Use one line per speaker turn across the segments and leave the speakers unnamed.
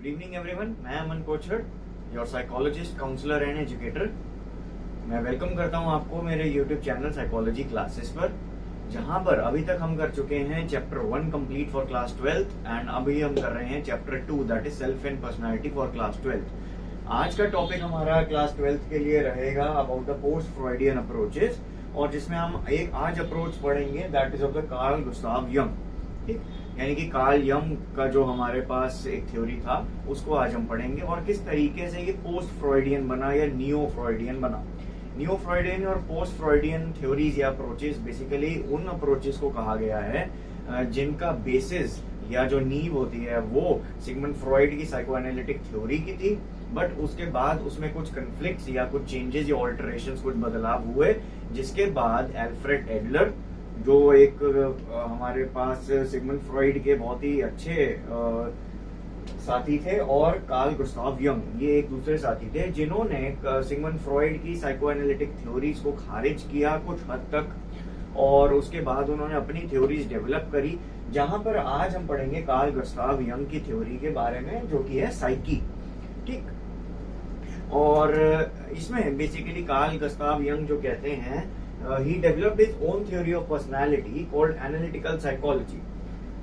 Good evening everyone, मैं Aman Kochar, your psychologist, counsellor and educator. मैं welcome करता हूं आपको मेरे यूट्यूब चैनल साइकोलॉजी क्लासेस पर, जहां पर अभी तक हम कर चुके हैं chapter 1 complete for class 12th and अभी हम कर रहे हैं chapter 2 that is self and personality for class 12th। आज का टॉपिक हमारा क्लास 12th के लिए रहेगा about the post Freudian approaches, और जिसमें हम एक आज अप्रोच पढ़ेंगे that is of the Carl Gustav Jung. ठीक, यानी कि कार्ल यंग का जो हमारे पास एक थ्योरी था उसको आज हम पढ़ेंगे और किस तरीके से ये पोस्ट फ्रॉइडियन बना या नियो फ्रॉइडियन बना। नियो फ्रॉइडियन और पोस्ट फ्रॉइडियन थ्योरीज या अप्रोचेस बेसिकली उन अप्रोचेस को कहा गया है जिनका बेसिस या जो नींव होती है वो सिगमंड फ्रॉइड की साइकोएनालिटिक थ्योरी की थी, बट उसके बाद उसमें कुछ कन्फ्लिक्ट्स या कुछ चेंजेस या ऑल्टरेशंस, कुछ बदलाव हुए, जिसके बाद एल्फ्रेड एडलर जो एक हमारे पास सिगमंड फ्रॉइड के बहुत ही अच्छे साथी थे और कार्ल गुस्ताव यंग ये एक दूसरे साथी थे, जिन्होंने सिगमंड फ्रॉइड की साइकोएनालिटिक थ्योरीज को खारिज किया कुछ हद तक, और उसके बाद उन्होंने अपनी थ्योरीज डेवलप करी। जहां पर आज हम पढ़ेंगे कार्ल गुस्ताव यंग की थ्योरी के बारे में जो कि है साइकी। ठीक, और इसमें बेसिकली कार्ल गुस्ताव यंग जो कहते हैं he developed his own theory of personality called analytical psychology।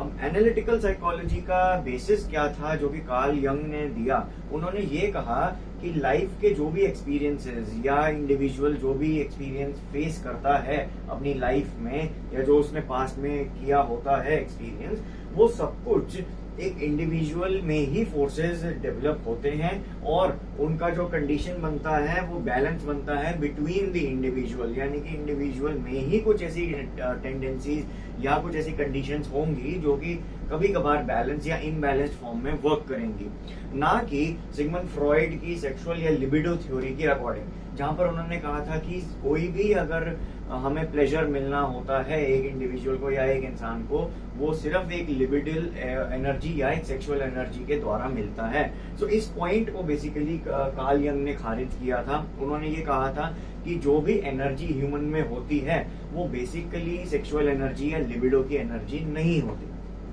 अब एनालिटिकल साइकोलॉजी का बेसिस क्या था जो कि कार्ल यंग ने दिया? उन्होंने ये कहा कि लाइफ के जो भी एक्सपीरियंसेस या इंडिविजुअल जो भी एक्सपीरियंस फेस करता है अपनी लाइफ में या जो उसने पास्ट में किया होता है एक्सपीरियंस, वो सब कुछ एक इंडिविजुअल में ही फोर्सेस डेवलप होते हैं और उनका जो कंडीशन बनता है वो बैलेंस बनता है बिटवीन द इंडिविजुअल, यानी कि इंडिविजुअल में ही कुछ ऐसी टेंडेंसीज या कुछ ऐसी कंडीशंस होंगी जो कि कभी कभार बैलेंस या इनबैलेंस्ड फॉर्म में वर्क करेंगी, ना कि सिगमंड फ्रॉइड की सेक्सुअल या लिबिडो थ्योरी के अकॉर्डिंग, जहां पर उन्होंने कहा था कि कोई भी अगर हमें प्लेजर मिलना होता है एक इंडिविजुअल को या एक इंसान को, वो सिर्फ एक लिबिडल एनर्जी या एक सेक्सुअल एनर्जी के द्वारा मिलता है। सो इस पॉइंट को बेसिकली कार्ल यंग ने खारिज किया था। उन्होंने ये कहा था कि जो भी एनर्जी ह्यूमन में होती है वो बेसिकली सेक्सुअल एनर्जी या लिबिडो की एनर्जी नहीं होती।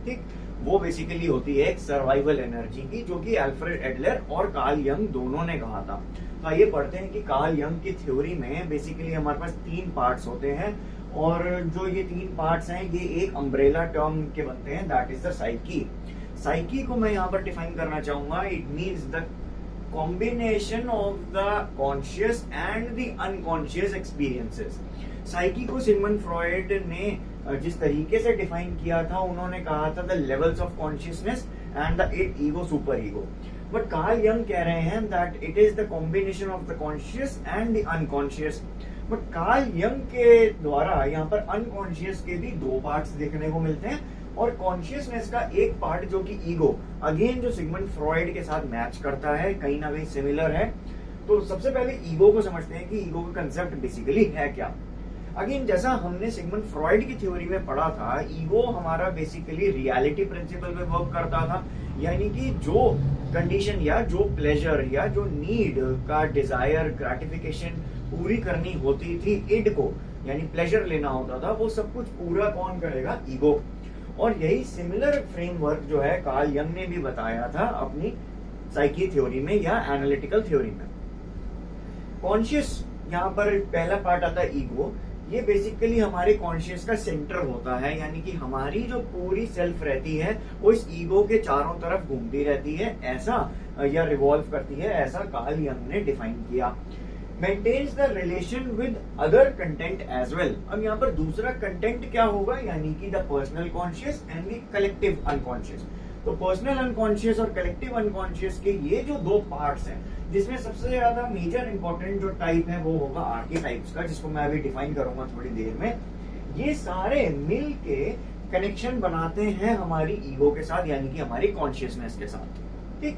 ठीक, वो बेसिकली होती है एक सर्वाइवल एनर्जी की, जो कि एल्फ्रेड एडलर और कार्ल यंग दोनों ने कहा था। तो आइए पढ़ते हैं कि कार्ल यंग की थ्योरी में बेसिकली हमारे पास 3 पार्ट्स होते हैं, और जो ये 3 पार्ट्स हैं ये एक अम्ब्रेला टर्म के बनते हैं that is the psyche. Psyche को मैं यहाँ पर डिफाइन करना चाहूंगा, it means the combination of the conscious and the unconscious experiences. Psyche को सिगमंड फ्रॉइड ने जिस तरीके से डिफाइन किया था, उन्होंने कहा था the levels of consciousness and the ego, super ego. But Carl Jung कह रहे हैं that it is the combination of the conscious and the unconscious. But Carl Jung के द्वारा यहाँ पर अनकॉन्शियस के भी 2 पार्ट्स देखने को मिलते हैं और कॉन्शियसनेस का एक पार्ट जो कि ईगो, अगेन जो सिगमंड फ्रॉइड के साथ मैच करता है, कहीं ना कहीं सिमिलर है। तो सबसे पहले ईगो को समझते हैं कि ईगो का कंसेप्ट बेसिकली है क्या। अगेन जैसा हमने सिगमंड फ्रॉइड की थ्योरी में पढ़ा था, ईगो हमारा बेसिकली रियलिटी प्रिंसिपल पे वर्क करता था, यानी कि जो कंडीशन या जो प्लेजर या जो नीड का डिजायर ग्रेटिफिकेशन पूरी करनी होती थी इड को, यानी प्लेजर लेना होता था, वो सब कुछ पूरा कौन करेगा? ईगो। और यही सिमिलर फ्रेमवर्क जो है कार्ल यंग ने भी बताया था अपनी साइकी थ्योरी में या एनालिटिकल थ्योरी में। कॉन्शियस यहाँ पर पहला पार्ट आता है ईगो। ये बेसिकली हमारे कॉन्शियस का सेंटर होता है, यानी कि हमारी जो पूरी सेल्फ रहती है वो इस ईगो के चारों तरफ घूमती रहती है, ऐसा या रिवॉल्व करती है, ऐसा कार्ल यंग ने डिफाइन किया। Maintains the relation with other content as well. अब यहाँ पर दूसरा कंटेंट क्या होगा, यानी कि the personal conscious and the collective unconscious. तो पर्सनल अनकॉन्शियस और कलेक्टिव अनकॉन्शियस के ये जो 2 पार्ट्स हैं, जिसमें सबसे ज्यादा मेजर इंपॉर्टेंट जो टाइप है वो होगा आर्केटाइप्स का, जिसको मैं अभी डिफाइन करूंगा थोड़ी देर में। ये सारे मिल के कनेक्शन बनाते हैं हमारी ईगो के साथ, यानी कि हमारी कॉन्शियसनेस के साथ। ठीक,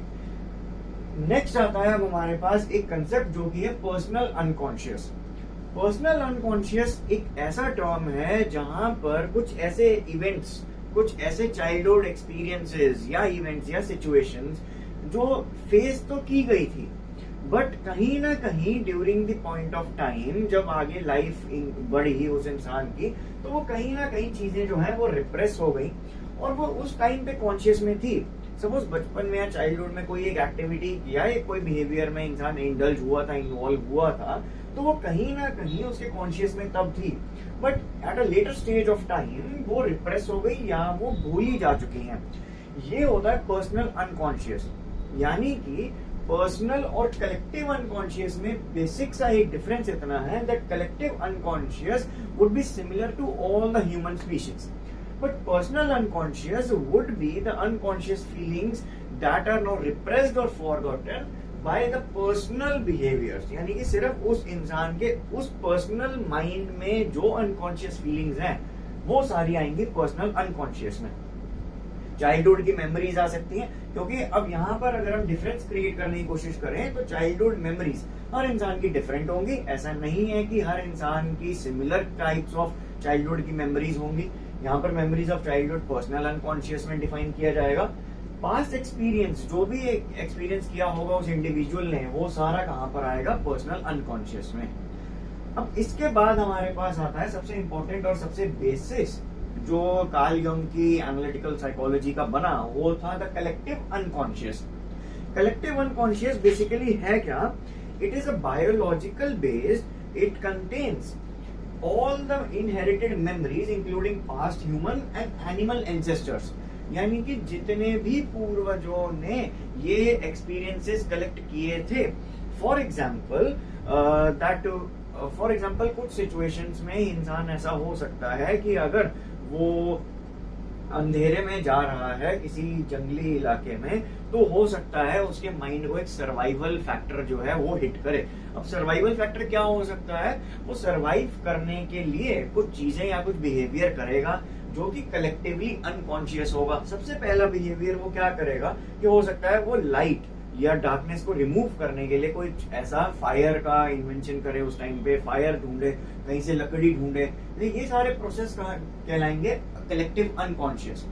नेक्स्ट आता है अब हमारे पास एक कंसेप्ट जो कि है पर्सनल अनकॉन्शियस। पर्सनल अनकॉन्शियस एक ऐसा टर्म है जहां पर कुछ ऐसे इवेंट्स, कुछ ऐसे चाइल्डहुड एक्सपीरियंसेस या इवेंट्स या सिचुएशंस जो फेस तो की गई थी, बट कहीं ना कहीं during the point of time जब आगे लाइफ बढ़ी उस इंसान की, तो वो कहीं ना कहीं चीजें जो है वो रिप्रेस हो गई और वो उस टाइम पे कॉन्शियस में थी। सपोज बचपन में या चाइल्डहुड में कोई एक एक्टिविटी किया, एक कोई बिहेवियर में इंसान इंडल्ज हुआ था, इन्वॉल्व हुआ था, तो वो कहीं ना कहीं उसके कॉन्शियस में तब थी, but at a later stage of time वो रिप्रेस हो गई या वो भूली जा चुकी हैं। ये होता है पर्सनल अनकॉन्शियस। यानी कि पर्सनल और कलेक्टिव अनकॉन्शियस में बेसिक सा एक डिफरेंस इतना है that collective unconscious would be similar to all the human species, but personal unconscious would be the unconscious feelings that are not repressed और forgotten by the personal behaviours. यानी कि सिर्फ उस इंसान के उस पर्सनल माइंड में जो अनकॉन्शियस फीलिंग्स हैं वो सारी आएंगी पर्सनल अनकॉन्शियस में। चाइल्डहुड की मेमोरीज आ सकती हैं, क्योंकि अब यहाँ पर अगर हम डिफरेंस क्रिएट करने की कोशिश करें तो चाइल्डहुड मेमोरीज हर इंसान की डिफरेंट होंगी। ऐसा नहीं है कि हर इंसान की सिमिलर टाइप्स ऑफ चाइल्डहुड की मेमोरीज होंगी। यहाँ पर memories of childhood personal unconscious में डिफाइन किया जाएगा। पास्ट एक्सपीरियंस, जो भी एक्सपीरियंस किया होगा उस इंडिविजुअल ने, वो सारा कहाँ पर आएगा? पर्सनल अनकॉन्शियस में। अब इसके बाद हमारे पास आता है सबसे इंपॉर्टेंट और सबसे बेसिस जो कार्ल यंग की एनालिटिकल साइकोलॉजी का बना, वो था the collective unconscious. Collective unconscious basically है क्या? It is a biological based, it contains all the inherited memories including past human and animal ancestors. यानी कि जितने भी पूर्वजों ने ये एक्सपीरियंसेस कलेक्ट किए थे, फॉर एग्जाम्पल कुछ सिचुएशंस में इंसान ऐसा हो सकता है कि अगर वो अंधेरे में जा रहा है किसी जंगली इलाके में, तो हो सकता है उसके माइंड को एक सर्वाइवल फैक्टर जो है वो हिट करे। अब सर्वाइवल फैक्टर क्या हो सकता है? वो सर्वाइव करने के लिए कुछ चीजें या कुछ बिहेवियर करेगा जो कि कलेक्टिवली अनकॉन्शियस होगा। सबसे पहला बिहेवियर वो क्या करेगा कि हो सकता है वो लाइट या डार्कनेस को रिमूव करने के लिए कोई ऐसा फायर का इन्वेंशन करे, उस टाइम पे फायर ढूंढे, कहीं से लकड़ी ढूंढे। ये सारे प्रोसेस कहलाएंगे कलेक्टिव अनकॉन्शियस।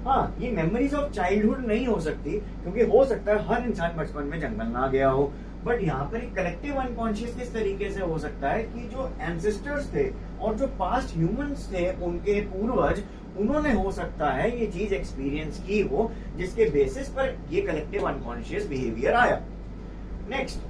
हाँ, ये मेमोरीज ऑफ चाइल्डहुड नहीं हो सकती, क्योंकि हो सकता है हर इंसान बचपन में जंगल ना गया हो, बट यहाँ पर एक कलेक्टिव अनकॉन्शियस किस तरीके से हो सकता है कि जो एंसेस्टर्स थे और जो पास्ट ह्यूमंस थे, उनके पूर्वज, उन्होंने हो सकता है ये चीज एक्सपीरियंस की हो, जिसके बेसिस पर ये कलेक्टिव अनकॉन्शियस बिहेवियर आया। Next,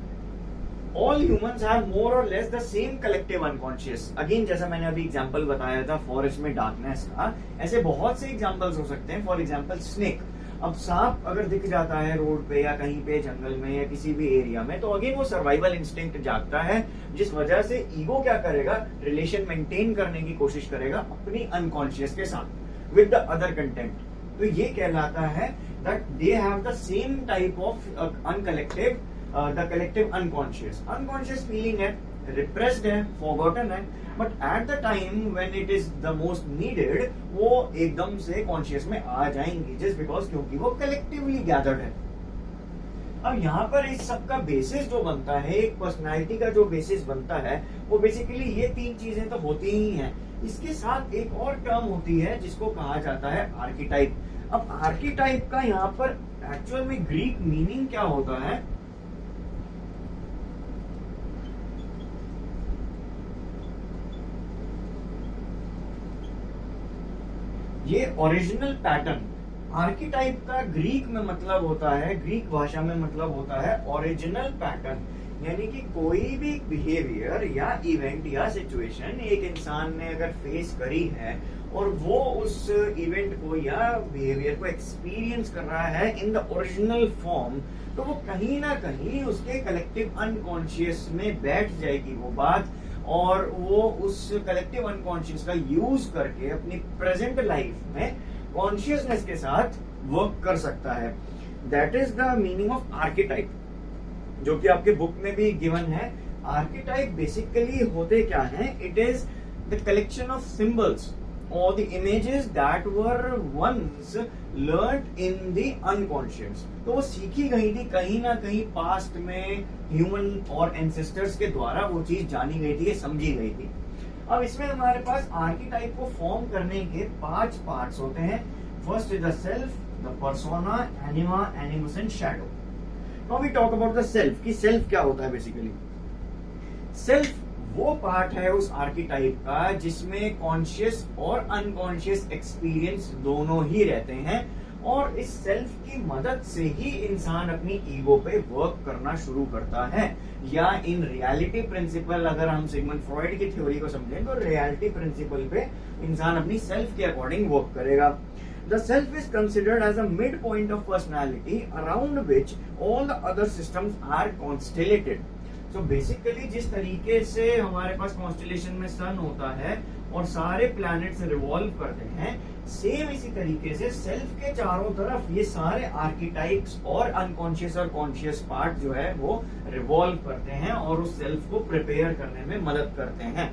all humans have more और less the same collective unconscious. Again, जैसा मैंने अभी एग्जांपल बताया था फॉरेस्ट में डार्कनेस का, ऐसे बहुत से एग्जांपल्स हो सकते हैं। For example snake. अब सांप अगर दिख जाता है रोड पे या कहीं पे जंगल में या किसी भी एरिया में, तो अगेन वो सर्वाइवल इंस्टिंक्ट जागता है, जिस वजह से ईगो क्या करेगा? रिलेशन मेंटेन करने की कोशिश करेगा अपनी अनकॉन्शियस के साथ विद द अदर कंटेंट। तो ये कहलाता है that they have the same type of uncollective the collective unconscious. Unconscious feeling है, रिप्रेस्ड है, फॉरगॉटन है, but at the time when it is the most needed वो एकदम से कॉन्शियस में आ जाएंगी, जस्ट बिकॉज क्योंकि वो कलेक्टिवली गैदर्ड है। अब यहाँ पर इस सब का बेसिस जो बनता है, एक पर्सनालिटी का जो बेसिस बनता है, वो बेसिकली ये तीन चीजें तो होती ही हैं। इसके साथ एक और टर्म होती है जिसको कहा जाता है आर्कीटाइप। अब आर्कीटाइप का यहाँ पर एक्चुअल में ग्रीक मीनिंग क्या होता है? ये ओरिजिनल पैटर्न। आर्कीटाइप का ग्रीक में मतलब होता है, ग्रीक भाषा में मतलब होता है ओरिजिनल पैटर्न। यानी कि कोई भी बिहेवियर या इवेंट या सिचुएशन एक इंसान ने अगर फेस करी है और वो उस इवेंट को या बिहेवियर को एक्सपीरियंस कर रहा है इन द ओरिजिनल फॉर्म, तो वो कहीं ना कहीं उसके कलेक्टिव अनकॉन्शियस में बैठ जाएगी वो बात, और वो उस कलेक्टिव अनकॉन्शियस का यूज करके अपनी प्रेजेंट लाइफ में कॉन्शियसनेस के साथ वर्क कर सकता है। That is the meaning of archetype, जो कि आपके बुक में भी गिवन है। आर्कीटाइप बेसिकली होते क्या हैं? It is the collection of symbols or the images that were once learned in the unconscious। तो वो सीखी गई थी कहीं ना कहीं पास्ट में ह्यूमन और एंसेस्टर्स के द्वारा वो चीज जानी गई थी, समझी गई थी। अब इसमें हमारे पास आर्कीटाइप को फॉर्म करने के 5 पार्ट्स होते हैं। First is the self, the persona, anima, animus and shadow. Now we talk about the self कि सेल्फ क्या होता है। बेसिकली सेल्फ वो पार्ट है उस आर्कीटाइप का जिसमें कॉन्शियस और अनकॉन्शियस एक्सपीरियंस दोनों ही रहते हैं, और इस सेल्फ की मदद से ही इंसान अपनी ईगो पे वर्क करना शुरू करता है। या इन रियलिटी प्रिंसिपल अगर हम सिगमंड फ्रॉइड की थ्योरी को समझें तो रियलिटी प्रिंसिपल पे इंसान अपनी सेल्फ के अकॉर्डिंग वर्क करेगा। The self is considered as a midpoint of personality around which all the other systems are constellated. So basically जिस तरीके से हमारे पास कॉन्स्टेलेशन में सन होता है और सारे प्लैनेट्स रिवॉल्व करते हैं, सेम इसी तरीके से सेल्फ के चारों तरफ ये सारे आर्किटाइप्स और अनकॉन्शियस और कॉन्शियस पार्ट जो है वो रिवॉल्व करते हैं और उस सेल्फ को प्रिपेयर करने में मदद करते हैं।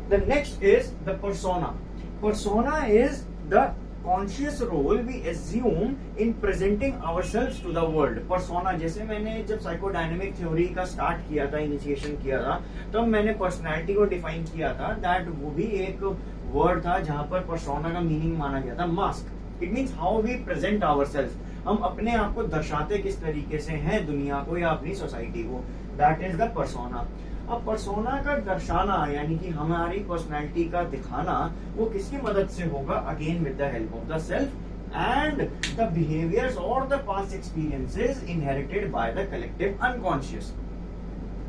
The next is the persona. Persona is the conscious role we assume in presenting ourselves to the world. Persona, जैसे मैंने जब साइकोडायनेमिक थ्योरी का स्टार्ट किया था, इनिशिएशन किया था, तब मैंने पर्सनैलिटी को डिफाइन किया था दैट वो भी एक वर्ड था जहां पर पर्सोना का मीनिंग माना गया था mask. It means how we present ourselves, हम अपने आप को दर्शाते किस तरीके से हैं दुनिया को या अपनी सोसाइटी को, दैट इज द पर्सोना। अब पर्सोना का दर्शाना यानी कि हमारी पर्सनैलिटी का दिखाना वो किसकी मदद से होगा? Again with the help of the self and the behaviours और the past experiences inherited by the collective unconscious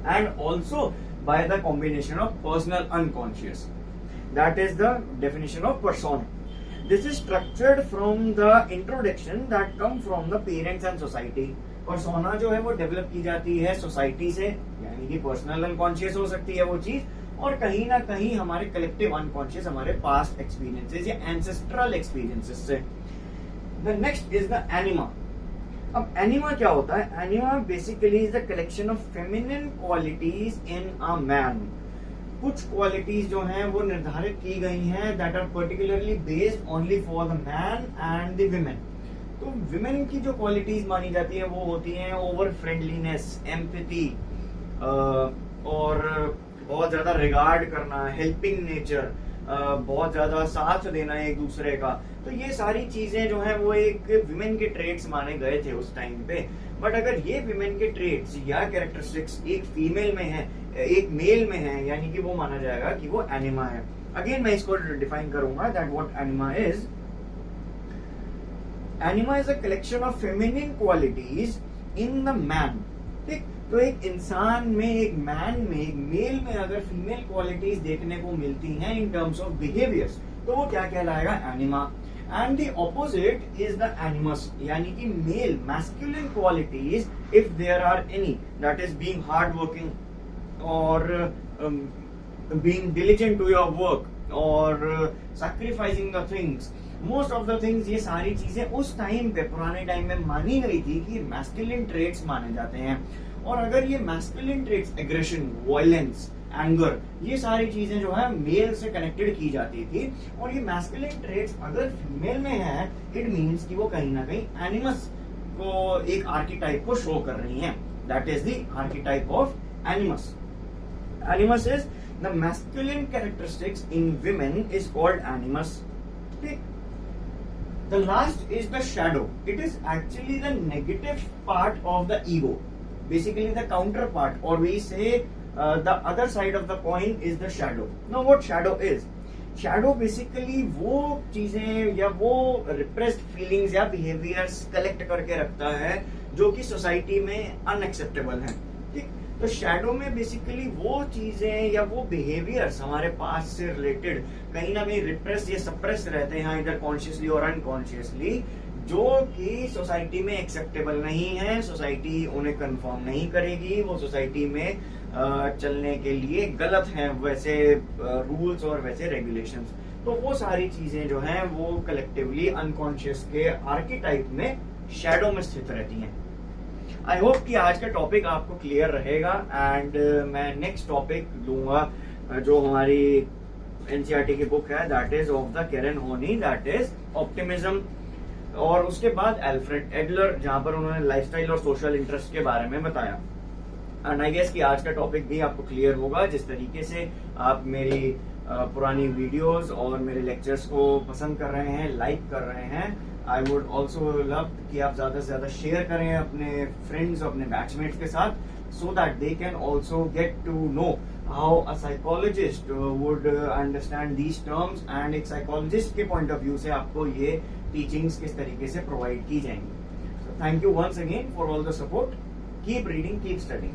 and also by the combination of personal unconscious. That is the definition of persona. This is structured from the introduction that come from the parents and society. Persona जो है वो develop की जाती है society से, यानी कि personal unconscious हो सकती है वो चीज, और कहीं ना कहीं हमारे कलेक्टिव अनकॉन्शियस, हमारे पास्ट एक्सपीरियंसेस या एंसेस्ट्रल एक्सपीरियंसेस से। The next is the anima. अब एनिमा क्या होता है? Anima basically is the collection of feminine qualities in a man. कुछ क्वालिटीज जो हैं वो निर्धारित की गई हैं that are particularly based only for the man and the women. तो विमेन की जो क्वालिटीज मानी जाती है वो होती हैं ओवर फ्रेंडलीनेस, एम्पैथी, और बहुत ज्यादा रिगार्ड करना, हेल्पिंग नेचर, बहुत ज्यादा साथ देना एक दूसरे का। तो ये सारी चीजें जो हैं वो एक विमेन के ट्रेट्स माने गए थे उस टाइम पे। बट अगर ये विमेन के ट्रेट्स या कैरेक्टरिस्टिक्स एक फीमेल में है, एक मेल में है, यानी कि वो माना जाएगा कि वो एनिमा है। अगेन मैं इसको डिफाइन करूंगा that what anima is. Anima is a collection of feminine qualities in the man. ठीक, तो एक इंसान में, एक मैन में, एक मेल में अगर फीमेल क्वालिटीज देखने को मिलती हैं इन टर्म्स ऑफ बिहेवियर्स तो वो क्या कहलाएगा? Anima. And the opposite is the animus, यानी कि male masculine qualities if there are any, that is being hard working और being diligent to your work और sacrificing the things, most of the things. ये सारी चीजें उस time पे, पुराने टाइम में मानी गई थी कि मैस्कुलिन ट्रेट्स माने जाते हैं। और अगर ये masculine traits, aggression, violence, anger, ये सारी चीजें जो है मेल से कनेक्टेड की जाती थी, और ये मैस्कुलिन ट्रेट्स अगर फीमेल में है, इट मीन्स कि वो कहीं ना कहीं एनिमस को, एक आर्कीटाइप को शो कर रही हैं। That is the archetype of animus. Animus is the masculine characteristics in women is called animus. The last is the shadow. It is actually the negative part of the ego, basically the counterpart, or we say the other side of the coin is the shadow. Now what shadow is? Shadow basically वो चीजें या वो repressed feelings या behaviors collect करके रखता है जो कि सोसाइटी में unacceptable है। ठीक, तो शैडो में बेसिकली वो चीजें या वो बिहेवियर्स हमारे पास से रिलेटेड कहीं ना कहीं रिप्रेस या सप्रेस रहते हैं, इधर कॉन्शियसली और अनकॉन्शियसली, जो कि सोसाइटी में एक्सेप्टेबल नहीं है, सोसाइटी उन्हें कंफर्म नहीं करेगी, वो सोसाइटी में चलने के लिए गलत हैं वैसे रूल्स और वैसे रेगुलेशंस। तो वो सारी चीजें जो हैं वो कलेक्टिवली अनकॉन्शियस के आर्कीटाइप में शैडो में स्थित रहती हैं। आई होप कि आज का टॉपिक आपको क्लियर रहेगा एंड मैं नेक्स्ट टॉपिक लूंगा जो हमारी एनसीईआरटी की बुक है, that is of the Karen Horney, that is optimism, और उसके बाद एल्फ्रेड एडलर, जहां पर उन्होंने लाइफस्टाइल और सोशल इंटरेस्ट के बारे में बताया। एंड आई गेस कि आज का टॉपिक भी आपको क्लियर होगा। जिस तरीके से आप मेरी पुरानी वीडियोस और मेरे लेक्चर्स को पसंद कर रहे हैं, लाइक कर रहे हैं, आई वुड ऑल्सो लव कि आप ज्यादा से ज्यादा शेयर करें अपने फ्रेंड्स और अपने बैचमेट्स के साथ, so that they can also get to know how a psychologist would understand these terms, and एक psychologist के point of view से आपको ये टीचिंग्स किस तरीके से प्रोवाइड की जाएंगी। Thank you once again for all the support. Keep reading, keep studying.